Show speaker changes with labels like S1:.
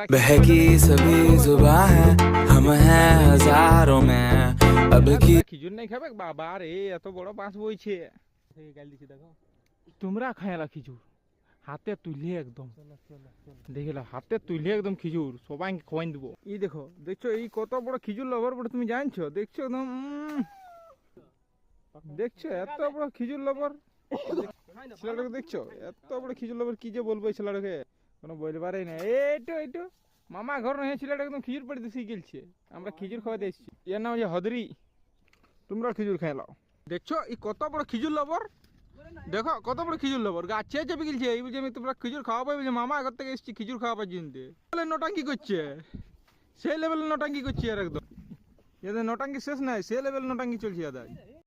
S1: बहकी सभी जुबां है हम हैं हजारों में अब की
S2: খিজুর নাই খাবে বাবা রে, এত বড় বাঁশ বইছে। তোমরা খায়ালা খিজুর হাতে তুলে একদম, দেখিলা হাতে তুলে একদম খিজুর সবাইকে খোয়াই দেবো। এই দেখো, দেখছো এই কত বড় খিজুর লভার বড়, তুমি জানছো? দেখছো একদম দেখছো এত বড় খিজুর লভার ছেলেটাকে, দেখছো এত বড় খিজুর লভার, কি যে বলবো এই ছেলেটাকে, কোনো বলবারই না। এইটো এইটো মামা ঘর নয়, ছেলেটা একদম খিজুর পাড়িতে শিখেছে, আমরা খিজুর খাওয়াতে এসেছি। এর নাম হচ্ছে হদরি, তোমরা খিজুর খেয়ে নাও। দেখছো এই কত বড় খিজুর লভার, দেখো কত বড় খিজুর লভার, গাছ চেপে গেলছে। এই বুঝে আমি তোমরা খিজুর খাওয়াবো, বুঝে মামা ঘর থেকে এসেছি খিজুর খাওয়াবার জন্য। নটাঙ্কি করছে, সেই লেভেল নটাঙ্কি করছে আর একদম, এদের নটাঙ্কি শেষ নাই, সেই লেভেল নটাঙ্কি চলছে এদের।